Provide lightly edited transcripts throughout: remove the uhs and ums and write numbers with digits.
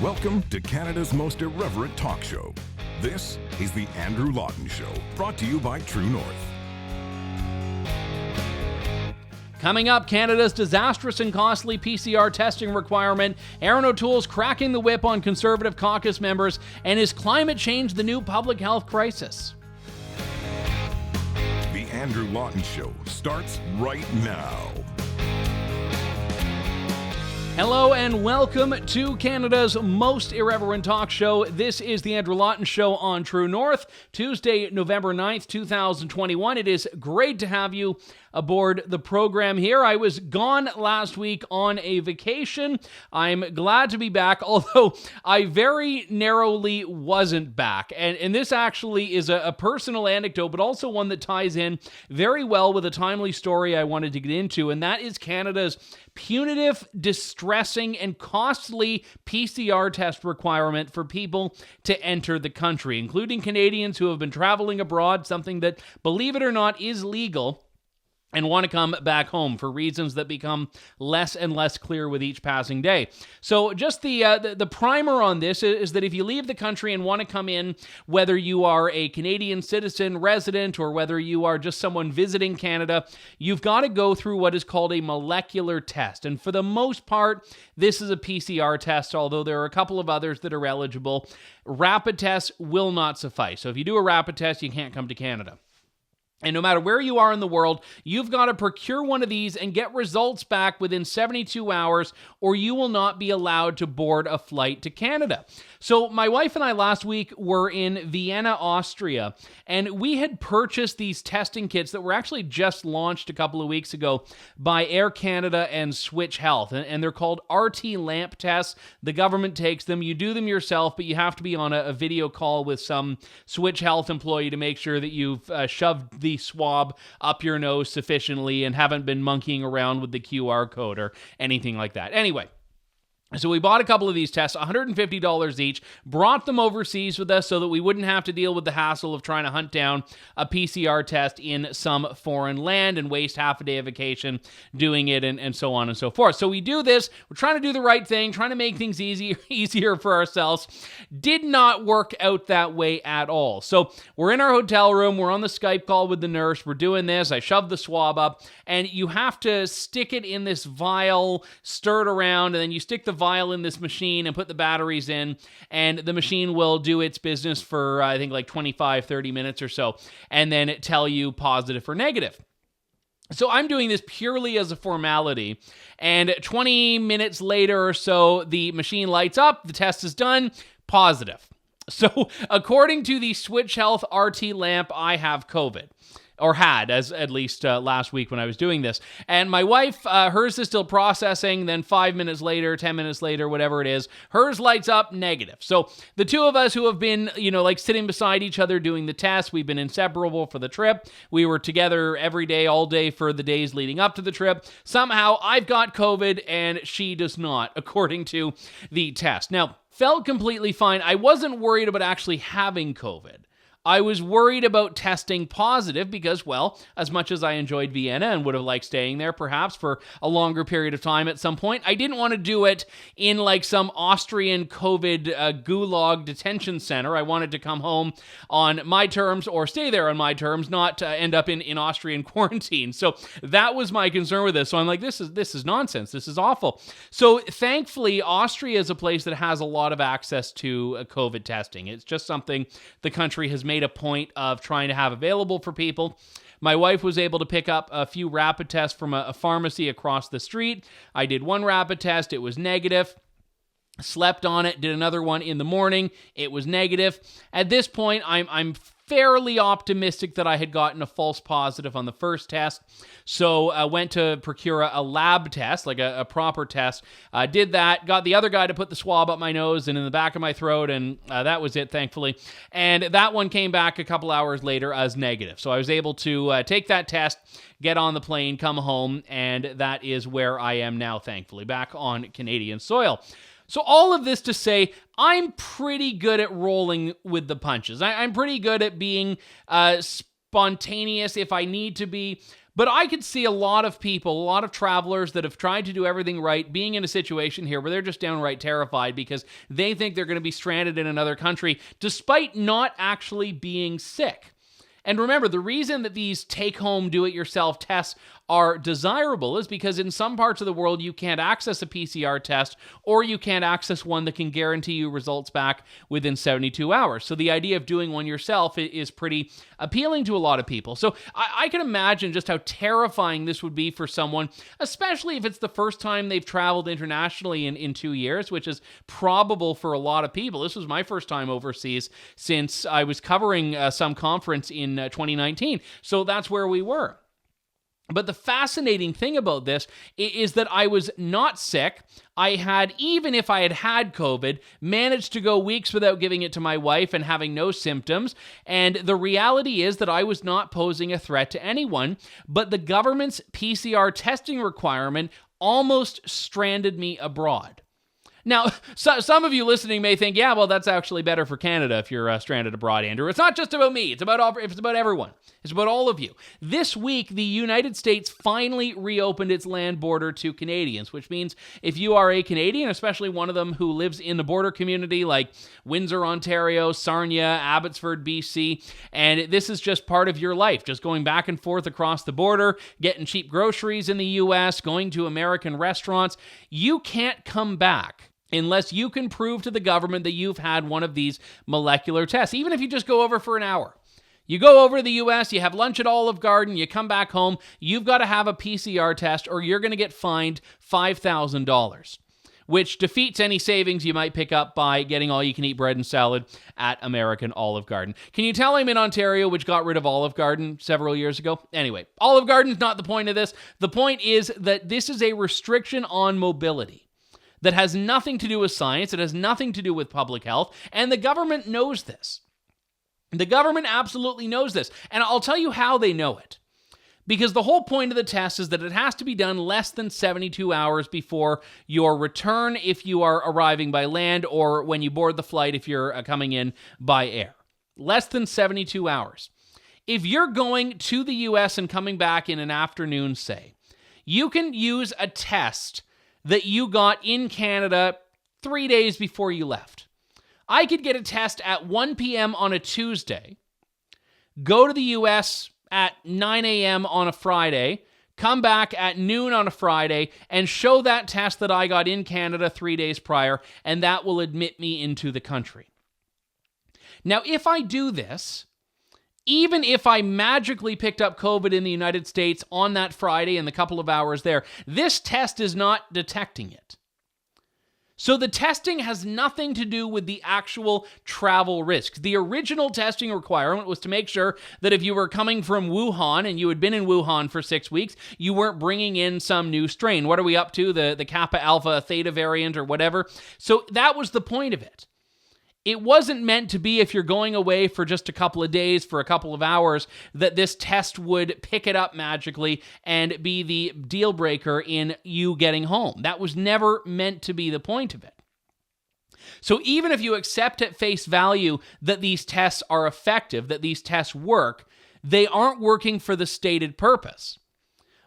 Welcome to Canada's most irreverent talk show. This is the Andrew Lawton Show, brought to you by True North. Coming up, Canada's disastrous and costly PCR testing requirement, Erin O'Toole's cracking the whip on Conservative caucus members, and is climate change the new public health crisis? The Andrew Lawton Show starts right now. Hello and welcome to Canada's most irreverent talk show. This is the Andrew Lawton Show on True North, Tuesday, November 9th, 2021. It is great to have you aboard the program here. I was gone last week on a vacation. I'm glad to be back, although I very narrowly wasn't back. And this actually is a personal anecdote, but also one that ties in very well with a timely story I wanted to get into, and that is Canada's punitive, distressing, and costly PCR test requirement for people to enter the country, including Canadians who have been traveling abroad, something that, believe it or not, is legal, and want to come back home for reasons that become less and less clear with each passing day. So just the primer on this is that if you leave the country and want to come in, whether you are a Canadian citizen, resident, or whether you are just someone visiting Canada, you've got to go through what is called a molecular test. And for the most part, this is a PCR test, although there are a couple of others that are eligible. Rapid tests will not suffice. So if you do a rapid test, you can't come to Canada. And no matter where you are in the world, you've got to procure one of these and get results back within 72 hours, or you will not be allowed to board a flight to Canada. So my wife and I last week were in Vienna, Austria, and we had purchased these testing kits that were actually just launched a couple of weeks ago by Air Canada and Switch Health, and they're called RT lamp tests. The government takes them. You do them yourself, but you have to be on a video call with some Switch Health employee to make sure that you've shoved the swab up your nose sufficiently and haven't been monkeying around with the QR code or anything like that. Anyway, so we bought a couple of these tests, $150 each, brought them overseas with us so that we wouldn't have to deal with the hassle of trying to hunt down a PCR test in some foreign land and waste half a day of vacation doing it and so on and so forth. So we do this. We're trying to do the right thing, trying to make things easier for ourselves. Did not work out that way at all. So we're in our hotel room. We're on the Skype call with the nurse. We're doing this. I shoved the swab up, and you have to stick it in this vial, stir it around, and then you stick the vial in this machine and put the batteries in, and the machine will do its business for I think like 25-30 minutes or so, and then it tell you positive or negative. So I'm doing this purely as a formality, and 20 minutes later or so, the machine lights up, the test is done, positive. So according to the Switch Health RT lamp, I have COVID. Or had, as at least last week when I was doing this. And my wife, hers is still processing, then 5 minutes later, 10 minutes later, whatever it is, hers lights up negative. So the two of us who have been, like sitting beside each other doing the test, we've been inseparable for the trip. We were together every day, all day for the days leading up to the trip. Somehow I've got COVID and she does not, according to the test. Now, felt completely fine. I wasn't worried about actually having COVID. I was worried about testing positive because, well, as much as I enjoyed Vienna and would have liked staying there perhaps for a longer period of time at some point, I didn't want to do it in like some Austrian COVID gulag detention center. I wanted to come home on my terms or stay there on my terms, not end up in Austrian quarantine. So that was my concern with this. So I'm like, this is nonsense. This is awful. So thankfully, Austria is a place that has a lot of access to COVID testing. It's just something the country has made a point of trying to have available for people. My wife was able to pick up a few rapid tests from a pharmacy across the street. I did one rapid test. It was negative. Slept on it. Did another one in the morning. It was negative. At this point, I'm fairly optimistic that I had gotten a false positive on the first test. So I went to procure a lab test, like a proper test. Did that, got the other guy to put the swab up my nose and in the back of my throat, and that was it, thankfully. And that one came back a couple hours later as negative. So I was able to take that test, get on the plane, come home, and that is where I am now, thankfully, back on Canadian soil. So all of this to say, I'm pretty good at rolling with the punches. I'm pretty good at being spontaneous if I need to be. But I could see a lot of people, a lot of travelers that have tried to do everything right, being in a situation here where they're just downright terrified because they think they're going to be stranded in another country despite not actually being sick. And remember, the reason that these take-home, do-it-yourself tests are desirable is because in some parts of the world you can't access a PCR test, or you can't access one that can guarantee you results back within 72 hours. So the idea of doing one yourself is pretty appealing to a lot of people. So I can imagine just how terrifying this would be for someone, especially if it's the first time they've traveled internationally in 2 years, which is probable for a lot of people. This was my first time overseas since I was covering some conference in 2019. So that's where we were. But the fascinating thing about this is that I was not sick. I had, even if I had COVID, managed to go weeks without giving it to my wife and having no symptoms. And the reality is that I was not posing a threat to anyone, but the government's PCR testing requirement almost stranded me abroad. Now, some of you listening may think, yeah, well, that's actually better for Canada if you're stranded abroad, Andrew. It's not just about me. It's about everyone. It's about all of you. This week, the United States finally reopened its land border to Canadians, which means if you are a Canadian, especially one of them who lives in the border community like Windsor, Ontario, Sarnia, Abbotsford, BC, and this is just part of your life, just going back and forth across the border, getting cheap groceries in the U.S., going to American restaurants, you can't come back unless you can prove to the government that you've had one of these molecular tests, even if you just go over for an hour. You go over to the U.S., you have lunch at Olive Garden, you come back home, you've got to have a PCR test or you're going to get fined $5,000, which defeats any savings you might pick up by getting all-you-can-eat bread and salad at American Olive Garden. Can you tell I'm in Ontario, which got rid of Olive Garden several years ago? Anyway, Olive Garden's not the point of this. The point is that this is a restriction on mobility that has nothing to do with science, it has nothing to do with public health, and the government knows this. The government absolutely knows this, and I'll tell you how they know it. Because the whole point of the test is that it has to be done less than 72 hours before your return if you are arriving by land, or when you board the flight if you're coming in by air. Less than 72 hours. If you're going to the US and coming back in an afternoon, say, you can use a test that you got in Canada 3 days before you left. I could get a test at 1 p.m. on a Tuesday, go to the U.S. at 9 a.m. on a Friday, come back at noon on a Friday, and show that test that I got in Canada 3 days prior, and that will admit me into the country. Now, if I do this, even if I magically picked up COVID in the United States on that Friday and the couple of hours there, this test is not detecting it. So the testing has nothing to do with the actual travel risks. The original testing requirement was to make sure that if you were coming from Wuhan and you had been in Wuhan for 6 weeks, you weren't bringing in some new strain. What are we up to? The Kappa Alpha Theta variant or whatever. So that was the point of it. It wasn't meant to be if you're going away for just a couple of days, for a couple of hours, that this test would pick it up magically and be the deal breaker in you getting home. That was never meant to be the point of it. So even if you accept at face value that these tests are effective, that these tests work, they aren't working for the stated purpose.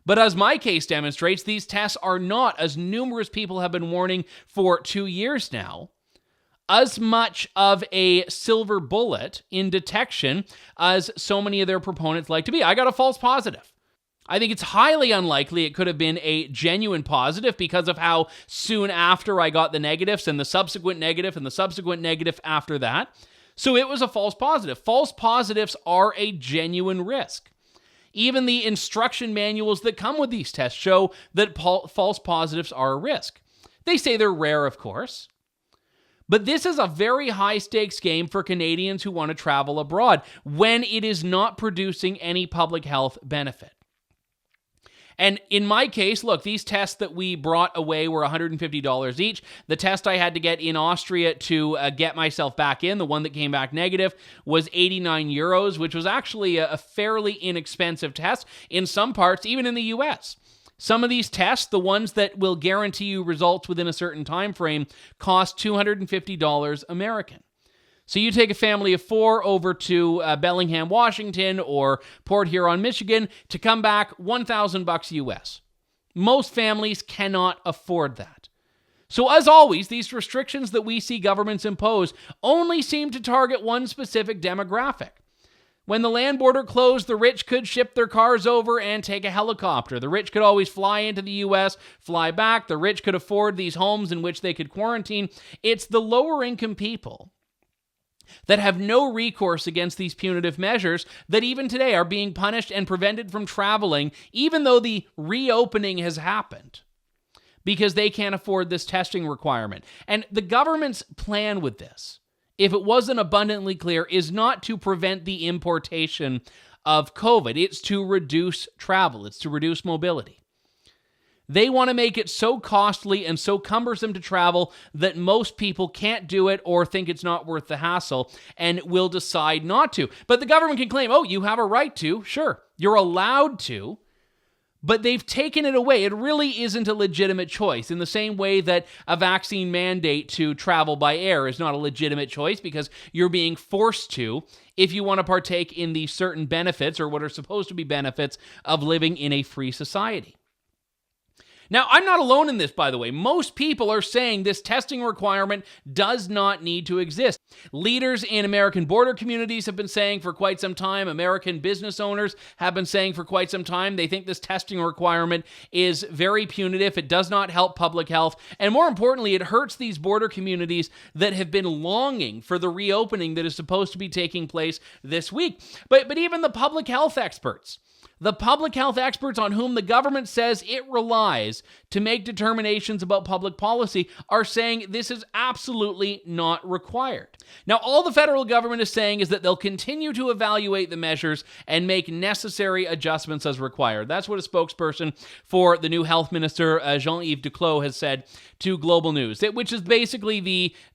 But as my case demonstrates, these tests are not, as numerous people have been warning for 2 years now, as much of a silver bullet in detection as so many of their proponents like to be. I got a false positive. I think it's highly unlikely it could have been a genuine positive because of how soon after I got the negatives and the subsequent negative and the subsequent negative after that. So it was a false positive. False positives are a genuine risk. Even the instruction manuals that come with these tests show that false positives are a risk. They say they're rare, of course. But this is a very high-stakes game for Canadians who want to travel abroad when it is not producing any public health benefit. And in my case, look, these tests that we brought away were $150 each. The test I had to get in Austria to get myself back in, the one that came back negative, was 89 euros, which was actually a fairly inexpensive test in some parts, even in the US. Some of these tests, the ones that will guarantee you results within a certain time frame, cost $250 American. So you take a family of 4 over to Bellingham, Washington, or Port Huron, Michigan, to come back $1,000 US. Most families cannot afford that. So as always, these restrictions that we see governments impose only seem to target one specific demographic. When the land border closed, the rich could ship their cars over and take a helicopter. The rich could always fly into the U.S., fly back. The rich could afford these homes in which they could quarantine. It's the lower income people that have no recourse against these punitive measures that even today are being punished and prevented from traveling, even though the reopening has happened, because they can't afford this testing requirement. And the government's plan with this, if it wasn't abundantly clear, is not to prevent the importation of COVID. It's to reduce travel. It's to reduce mobility. They want to make it so costly and so cumbersome to travel that most people can't do it or think it's not worth the hassle and will decide not to. But the government can claim, oh, you have a right to. Sure, you're allowed to. But they've taken it away. It really isn't a legitimate choice, in the same way that a vaccine mandate to travel by air is not a legitimate choice because you're being forced to if you want to partake in the certain benefits, or what are supposed to be benefits, of living in a free society. Now, I'm not alone in this, by the way. Most people are saying this testing requirement does not need to exist. Leaders in American border communities have been saying for quite some time, American business owners have been saying for quite some time, they think this testing requirement is very punitive. It does not help public health. And more importantly, it hurts these border communities that have been longing for the reopening that is supposed to be taking place this week. But even the public health experts, on whom the government says it relies to make determinations about public policy, are saying this is absolutely not required. Now, all the federal government is saying is that they'll continue to evaluate the measures and make necessary adjustments as required. That's what a spokesperson for the new health minister, Jean-Yves Duclos, has said to Global News, which is basically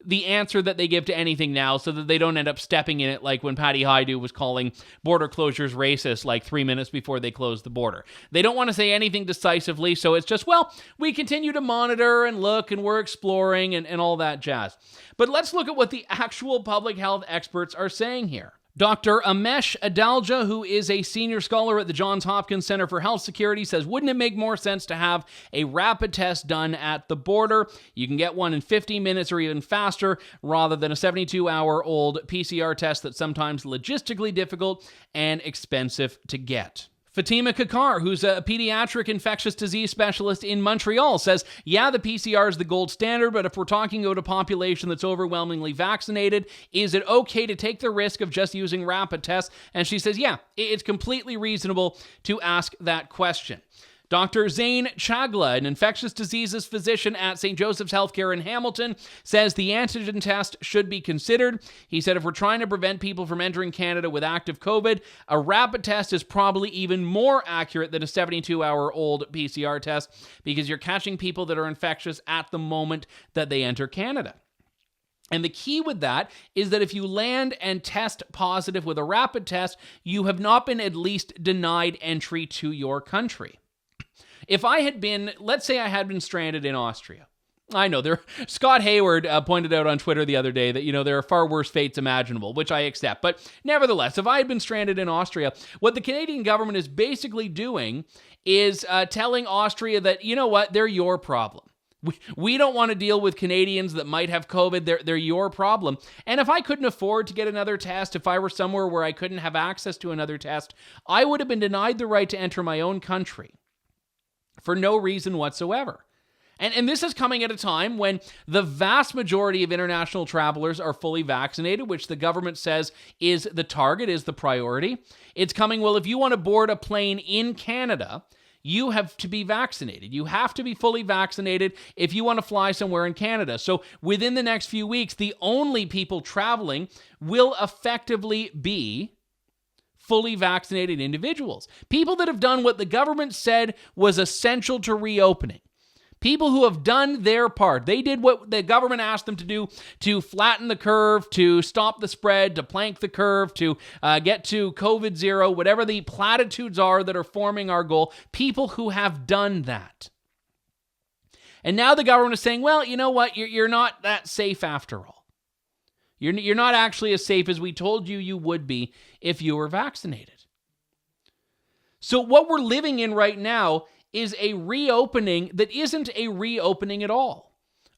the answer that they give to anything now so that they don't end up stepping in it like when Patty Hajdu was calling border closures racist like 3 minutes before they closed the border. They don't want to say anything decisively, so it's just, well, we continue to monitor and look and we're exploring and all that jazz. But let's look at what the actual public health experts are saying here. Dr. Amesh Adalja, who is a senior scholar at the Johns Hopkins Center for Health Security, says, wouldn't it make more sense to have a rapid test done at the border? You can get one in 15 minutes or even faster rather than a 72-hour-old PCR test that's sometimes logistically difficult and expensive to get. Fatima Kakar, who's a pediatric infectious disease specialist in Montreal, says, yeah, the PCR is the gold standard, but if we're talking about a population that's overwhelmingly vaccinated, is it okay to take the risk of just using rapid tests? And she says, yeah, it's completely reasonable to ask that question. Dr. Zain Chagla, an infectious diseases physician at St. Joseph's Healthcare in Hamilton, says the antigen test should be considered. He said if we're trying to prevent people from entering Canada with active COVID, a rapid test is probably even more accurate than a 72-hour-old PCR test because you're catching people that are infectious at the moment that they enter Canada. And the key with that is that if you land and test positive with a rapid test, you have not been at least denied entry to your country. If I had been, let's say I had been stranded in Austria. I know, Scott Hayward pointed out on Twitter the other day that, there are far worse fates imaginable, which I accept. But nevertheless, if I had been stranded in Austria, what the Canadian government is basically doing is telling Austria that, you know what, they're your problem. We don't want to deal with Canadians that might have COVID. They're your problem. And if I couldn't afford to get another test, if I were somewhere where I couldn't have access to another test, I would have been denied the right to enter my own country for no reason whatsoever. And this is coming at a time when the vast majority of international travelers are fully vaccinated, which the government says is the target, is the priority. It's coming, well, if you want to board a plane in Canada, you have to be vaccinated. You have to be fully vaccinated if you want to fly somewhere in Canada. So within the next few weeks, the only people traveling will effectively be fully vaccinated individuals. People that have done what the government said was essential to reopening. People who have done their part. They did what the government asked them to do to flatten the curve, to stop the spread, to plank the curve, to get to COVID zero, whatever the platitudes are that are forming our goal. People who have done that. And now the government is saying, well, you know what? You're not that safe after all. You're not actually as safe as we told you you would be if you were vaccinated. So what we're living in right now is a reopening that isn't a reopening at all.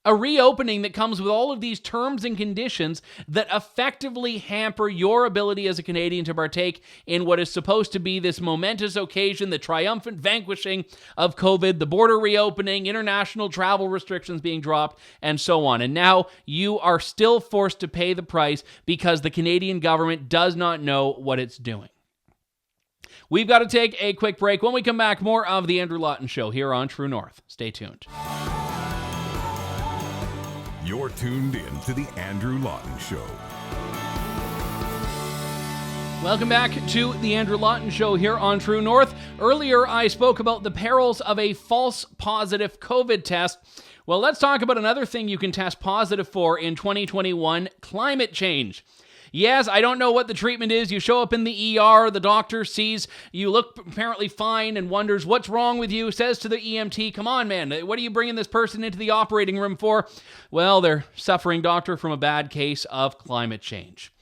A reopening that comes with all of these terms and conditions that effectively hamper your ability as a Canadian to partake in what is supposed to be this momentous occasion, the triumphant vanquishing of COVID, the border reopening, international travel restrictions being dropped, and so on. And now you are still forced to pay the price because the Canadian government does not know what it's doing. We've got to take a quick break. When we come back, more of The Andrew Lawton Show here on True North. Stay tuned. You're tuned in to The Andrew Lawton Show. Welcome back to The Andrew Lawton Show here on True North. Earlier, I spoke about the perils of a false positive COVID test. Well, let's talk about another thing you can test positive for in 2021, climate change. Yes, I don't know what the treatment is. You show up in the ER, the doctor sees you look apparently fine and wonders what's wrong with you, says to the EMT, come on, man, what are you bringing this person into the operating room for? Well, they're suffering, doctor, from a bad case of climate change.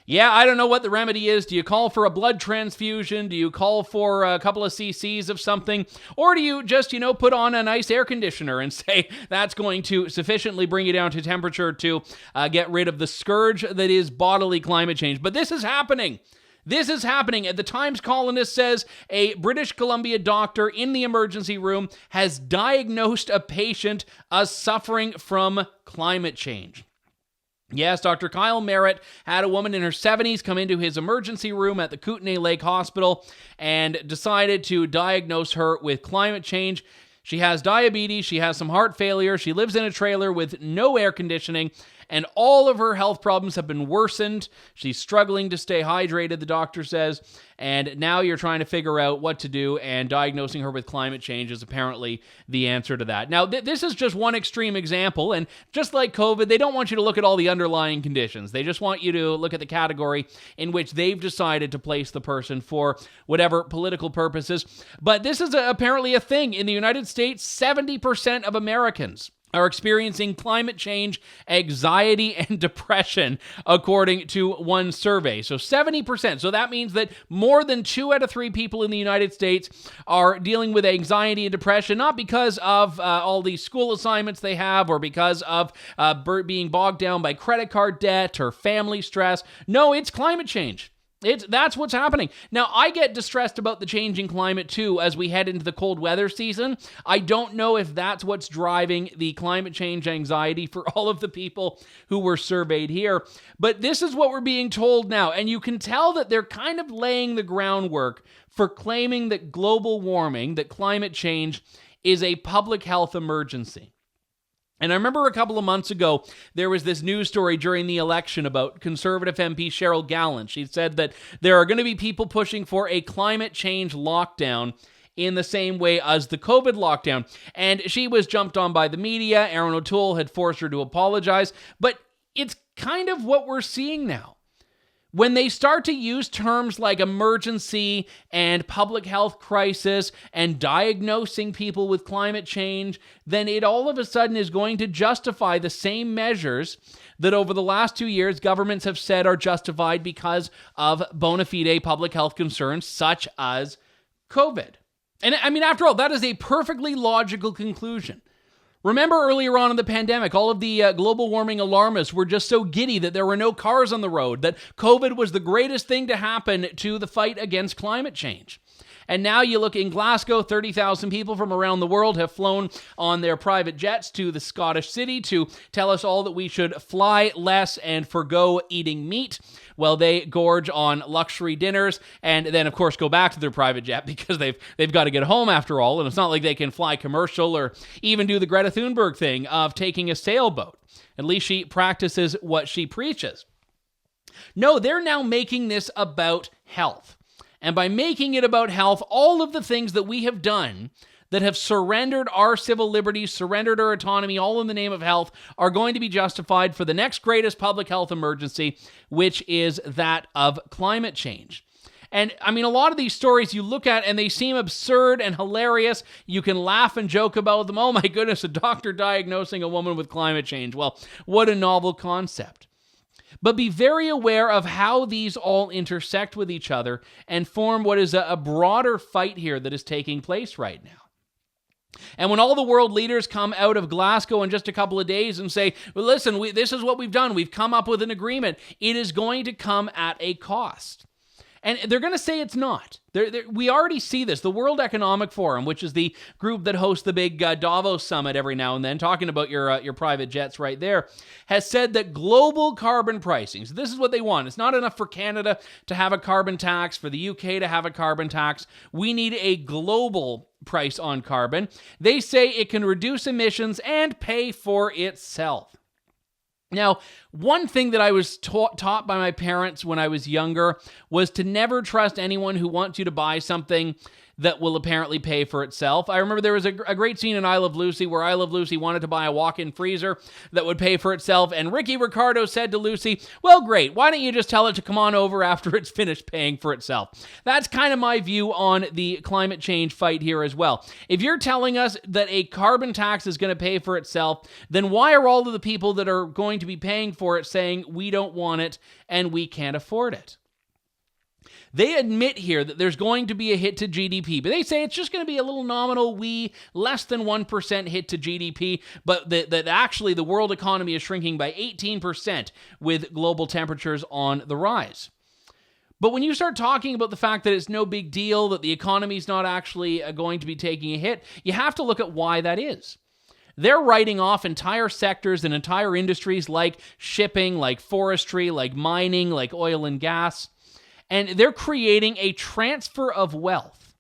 Yeah, I don't know what the remedy is. Do you call for a blood transfusion? Do you call for a couple of cc's of something? Or do you just, put on a nice air conditioner and say that's going to sufficiently bring you down to temperature to get rid of the scourge that is bodily climate change? But this is happening. This is happening. The Times columnist says a British Columbia doctor in the emergency room has diagnosed a patient as suffering from climate change. Yes, Dr. Kyle Merritt had a woman in her 70s come into his emergency room at the Kootenay Lake Hospital and decided to diagnose her with climate change. She has diabetes, she has some heart failure, she lives in a trailer with no air conditioning, and all of her health problems have been worsened. She's struggling to stay hydrated, the doctor says, and now you're trying to figure out what to do, and diagnosing her with climate change is apparently the answer to that. Now, this is just one extreme example, and just like COVID, they don't want you to look at all the underlying conditions. They just want you to look at the category in which they've decided to place the person for whatever political purposes. But this is apparently a thing. In the United States, 70% of Americans are experiencing climate change, anxiety, and depression, according to one survey. So 70%. So that means that more than 2 out of 3 people in the United States are dealing with anxiety and depression, not because of all the school assignments they have or because of being bogged down by credit card debt or family stress. No, it's climate change. That's what's happening. Now, I get distressed about the changing climate too as we head into the cold weather season. I don't know if that's what's driving the climate change anxiety for all of the people who were surveyed here. But this is what we're being told now. And you can tell that they're kind of laying the groundwork for claiming that global warming, that climate change, is a public health emergency. And I remember a couple of months ago, there was this news story during the election about Conservative MP Cheryl Gallant. She said that there are going to be people pushing for a climate change lockdown in the same way as the COVID lockdown. And she was jumped on by the media. Erin O'Toole had forced her to apologize. But it's kind of what we're seeing now. When they start to use terms like emergency and public health crisis and diagnosing people with climate change, then it all of a sudden is going to justify the same measures that over the last 2 years governments have said are justified because of bona fide public health concerns such as COVID. And I mean, after all, that is a perfectly logical conclusion. Remember earlier on in the pandemic, all of the global warming alarmists were just so giddy that there were no cars on the road, that COVID was the greatest thing to happen to the fight against climate change. And now you look in Glasgow, 30,000 people from around the world have flown on their private jets to the Scottish city to tell us all that we should fly less and forgo eating meat. Well, they gorge on luxury dinners and then, of course, go back to their private jet because they've got to get home after all. And it's not like they can fly commercial or even do the Greta Thunberg thing of taking a sailboat. At least she practices what she preaches. No, they're now making this about health. And by making it about health, all of the things that we have done that have surrendered our civil liberties, surrendered our autonomy, all in the name of health, are going to be justified for the next greatest public health emergency, which is that of climate change. And I mean, a lot of these stories you look at and they seem absurd and hilarious. You can laugh and joke about them. Oh my goodness, a doctor diagnosing a woman with climate change. Well, what a novel concept. But be very aware of how these all intersect with each other and form what is a broader fight here that is taking place right now. And when all the world leaders come out of Glasgow in just a couple of days and say, well, listen, this is what we've done. We've come up with an agreement. It is going to come at a cost. And they're going to say it's not. We already see this. The World Economic Forum, which is the group that hosts the big Davos summit every now and then, talking about your private jets right there, has said that global carbon pricing, so this is what they want. It's not enough for Canada to have a carbon tax, for the UK to have a carbon tax. We need a global price on carbon. They say it can reduce emissions and pay for itself. Now, one thing that I was taught by my parents when I was younger was to never trust anyone who wants you to buy something that will apparently pay for itself. I remember there was a great scene in I Love Lucy where I Love Lucy wanted to buy a walk-in freezer that would pay for itself, and Ricky Ricardo said to Lucy, well, great, why don't you just tell it to come on over after it's finished paying for itself? That's kind of my view on the climate change fight here as well. If you're telling us that a carbon tax is going to pay for itself, then why are all of the people that are going to be paying for it saying we don't want it and we can't afford it? They admit here that there's going to be a hit to GDP, but they say it's just going to be a little nominal, less than 1% hit to GDP, but that actually the world economy is shrinking by 18% with global temperatures on the rise. But when you start talking about the fact that it's no big deal, that the economy's not actually going to be taking a hit, you have to look at why that is. They're writing off entire sectors and entire industries like shipping, like forestry, like mining, like oil and gas. And they're creating a transfer of wealth.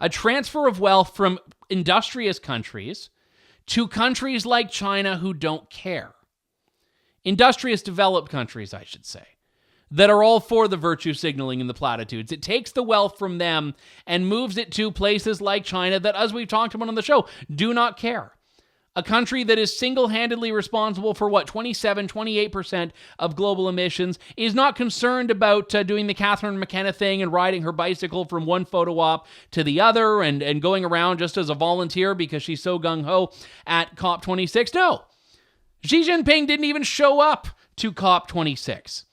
A transfer of wealth from industrious countries to countries like China who don't care. Industrious developed countries, I should say, that are all for the virtue signaling and the platitudes. It takes the wealth from them and moves it to places like China that, as we've talked about on the show, do not care. A country that is single-handedly responsible for, 28% of global emissions, is not concerned about doing the Catherine McKenna thing and riding her bicycle from one photo op to the other and going around just as a volunteer because she's so gung-ho at COP26. No, Xi Jinping didn't even show up to COP26.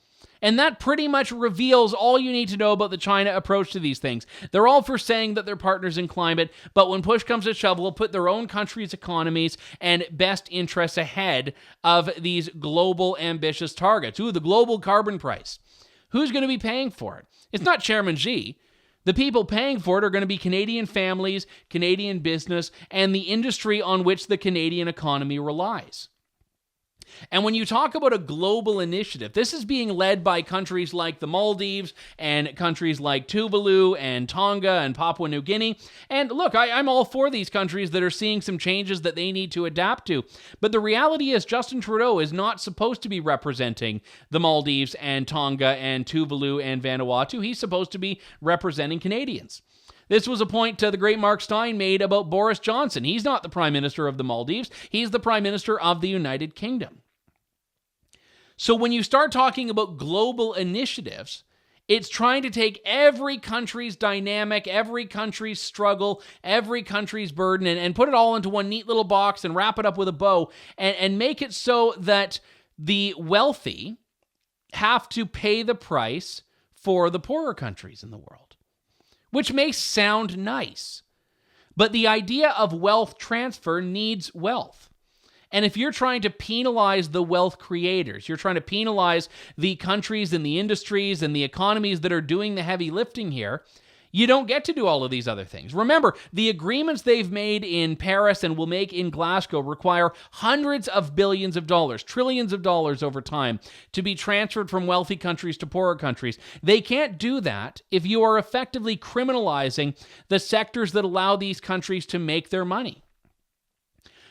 And that pretty much reveals all you need to know about the China approach to these things. They're all for saying that they're partners in climate, but when push comes to shove, will put their own country's economies and best interests ahead of these global ambitious targets. Ooh, the global carbon price. Who's going to be paying for it? It's not Chairman Xi. The people paying for it are going to be Canadian families, Canadian business, and the industry on which the Canadian economy relies. And when you talk about a global initiative, this is being led by countries like the Maldives and countries like Tuvalu and Tonga and Papua New Guinea. And look, I'm all for these countries that are seeing some changes that they need to adapt to. But the reality is Justin Trudeau is not supposed to be representing the Maldives and Tonga and Tuvalu and Vanuatu. He's supposed to be representing Canadians. This was a point the great Mark Steyn made about Boris Johnson. He's not the Prime Minister of the Maldives. He's the Prime Minister of the United Kingdom. So when you start talking about global initiatives, it's trying to take every country's dynamic, every country's struggle, every country's burden, and put it all into one neat little box and wrap it up with a bow and make it so that the wealthy have to pay the price for the poorer countries in the world, which may sound nice. But the idea of wealth transfer needs wealth. And if you're trying to penalize the wealth creators, you're trying to penalize the countries and the industries and the economies that are doing the heavy lifting here, you don't get to do all of these other things. Remember, the agreements they've made in Paris and will make in Glasgow require hundreds of billions of dollars, trillions of dollars over time to be transferred from wealthy countries to poorer countries. They can't do that if you are effectively criminalizing the sectors that allow these countries to make their money.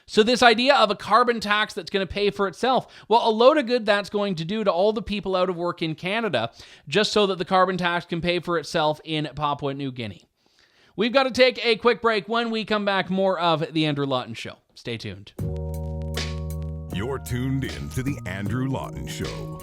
So this idea of a carbon tax that's going to pay for itself, well, a load of good that's going to do to all the people out of work in Canada, just so that the carbon tax can pay for itself in Papua New Guinea. We've got to take a quick break. When we come back, more of The Andrew Lawton Show. Stay tuned. You're tuned in to The Andrew Lawton Show.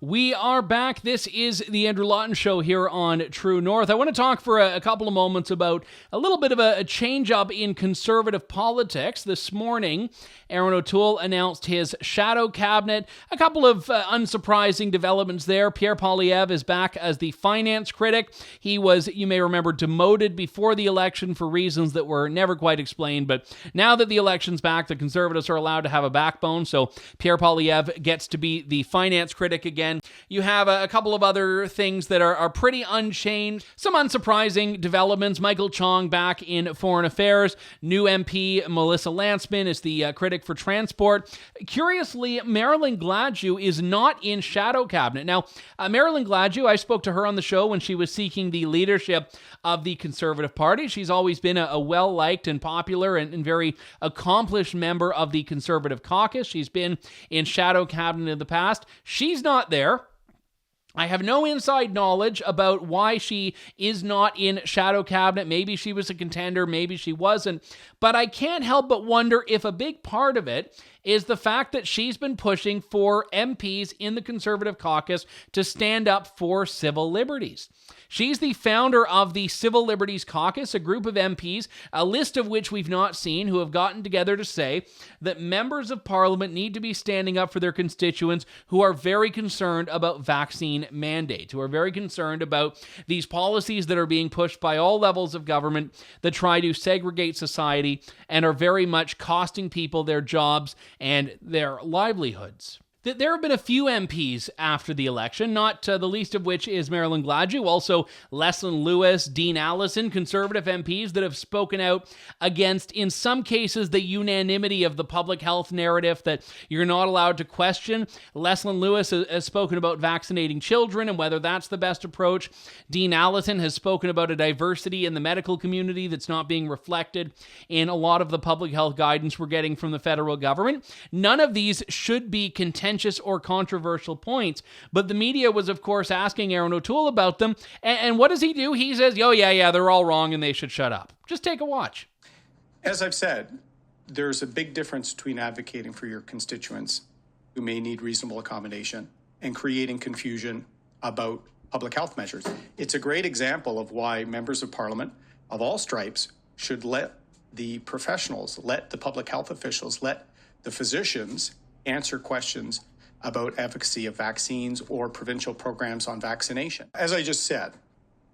We are back. This is the Andrew Lawton Show here on True North. I want to talk for a couple of moments about a little bit of a change-up in conservative politics. This morning, Erin O'Toole announced his shadow cabinet. A couple of unsurprising developments there. Pierre Poilievre is back as the finance critic. He was, you may remember, demoted before the election for reasons that were never quite explained. But now that the election's back, the Conservatives are allowed to have a backbone. So Pierre Poilievre gets to be the finance critic again. You have a couple of other things that are pretty unchanged. Some unsurprising developments. Michael Chong back in Foreign Affairs. New MP Melissa Lantsman is the critic for transport. Curiously, Marilyn Gladue is not in shadow cabinet. Now, Marilyn Gladue, I spoke to her on the show when she was seeking the leadership of the Conservative Party. She's always been a well-liked and popular and very accomplished member of the Conservative caucus. She's been in shadow cabinet in the past. She's not there. I have no inside knowledge about why she is not in shadow cabinet. Maybe she was a contender, maybe she wasn't. But I can't help but wonder if a big part of it is the fact that she's been pushing for MPs in the Conservative caucus to stand up for civil liberties. She's the founder of the Civil Liberties Caucus, a group of MPs, a list of which we've not seen, who have gotten together to say that members of Parliament need to be standing up for their constituents who are very concerned about vaccine mandates, who are very concerned about these policies that are being pushed by all levels of government that try to segregate society and are very much costing people their jobs and their livelihoods. There have been a few MPs after the election, not the least of which is Marilyn Gladue, also Leslyn Lewis, Dean Allison, Conservative MPs that have spoken out against, in some cases, the unanimity of the public health narrative that you're not allowed to question. Leslyn Lewis has spoken about vaccinating children and whether that's the best approach. Dean Allison has spoken about a diversity in the medical community that's not being reflected in a lot of the public health guidance we're getting from the federal government. None of these should be contentious or controversial points, but the media was, of course, asking Erin O'Toole about them, and what does he do? He says, oh, yeah, they're all wrong and they should shut up. Just take a watch. As I've said, there's a big difference between advocating for your constituents who may need reasonable accommodation and creating confusion about public health measures. It's a great example of why members of Parliament of all stripes should let the professionals, let the public health officials, let the physicians answer questions about efficacy of vaccines or provincial programs on vaccination. As I just said,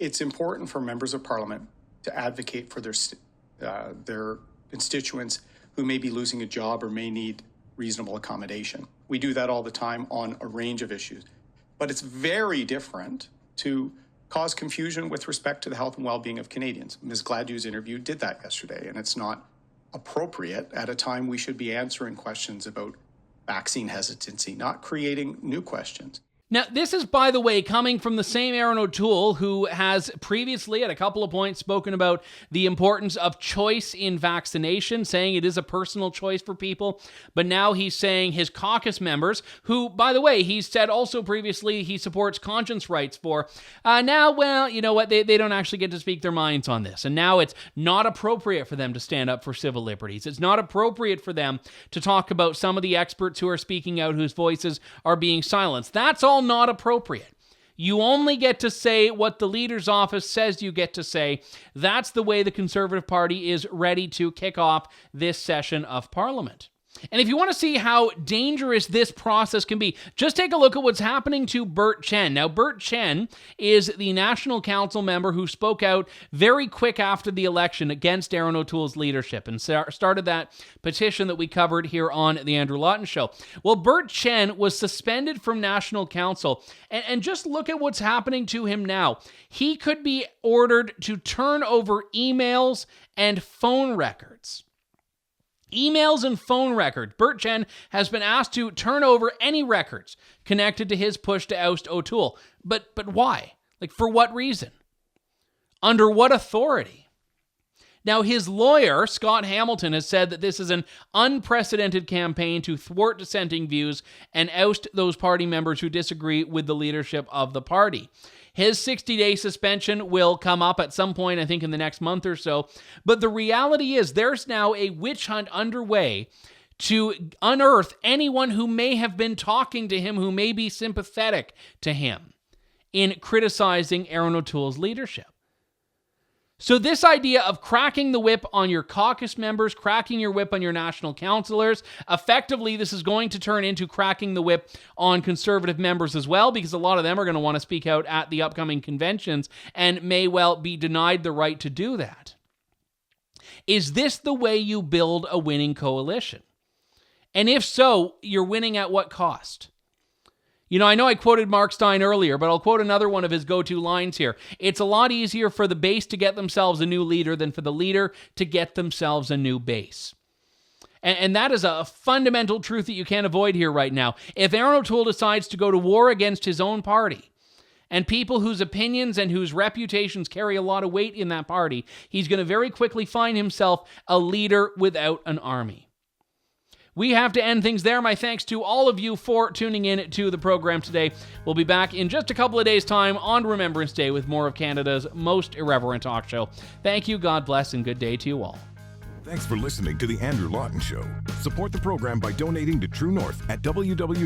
it's important for members of Parliament to advocate for their constituents who may be losing a job or may need reasonable accommodation. We do that all the time on a range of issues. But it's very different to cause confusion with respect to the health and well-being of Canadians. Ms. Gladue's interview did that yesterday, and it's not appropriate at a time we should be answering questions about vaccine hesitancy, not creating new questions. Now, this is, by the way, coming from the same Erin O'Toole who has previously, at a couple of points, spoken about the importance of choice in vaccination, saying it is a personal choice for people. But now he's saying his caucus members, who, by the way, he said also previously he supports conscience rights for, now, well, you know what, they don't actually get to speak their minds on this. And now it's not appropriate for them to stand up for civil liberties. It's not appropriate for them to talk about some of the experts who are speaking out, whose voices are being silenced. That's all not appropriate. You only get to say what the leader's office says you get to say. That's the way the Conservative Party is ready to kick off this session of Parliament. And if you want to see how dangerous this process can be, just take a look at what's happening to Bert Chen. Now, Bert Chen is the National Council member who spoke out very quick after the election against Erin O'Toole's leadership and started that petition that we covered here on the Andrew Lawton Show. Well, Bert Chen was suspended from National Council, and just look at what's happening to him now. He could be ordered to turn over emails and phone records. Emails and phone records. Bert Chen has been asked to turn over any records connected to his push to oust O'Toole. But why? Like, for what reason? Under what authority? Now, his lawyer, Scott Hamilton, has said that this is an unprecedented campaign to thwart dissenting views and oust those party members who disagree with the leadership of the party. His 60-day suspension will come up at some point, I think, in the next month or so. But the reality is there's now a witch hunt underway to unearth anyone who may have been talking to him, who may be sympathetic to him in criticizing Erin O'Toole's leadership. So this idea of cracking the whip on your caucus members, cracking your whip on your national councillors, effectively this is going to turn into cracking the whip on Conservative members as well, because a lot of them are going to want to speak out at the upcoming conventions and may well be denied the right to do that. Is this the way you build a winning coalition? And if so, you're winning at what cost? You know, I know I quoted Mark Stein earlier, but I'll quote another one of his go-to lines here. It's a lot easier for the base to get themselves a new leader than for the leader to get themselves a new base. And that is a fundamental truth that you can't avoid here right now. If Erin O'Toole decides to go to war against his own party, and people whose opinions and whose reputations carry a lot of weight in that party, he's going to very quickly find himself a leader without an army. We have to end things there. My thanks to all of you for tuning in to the program today. We'll be back in just a couple of days' time on Remembrance Day with more of Canada's most irreverent talk show. Thank you, God bless, and good day to you all. Thanks for listening to The Andrew Lawton Show. Support the program by donating to True North at www.tnc.news.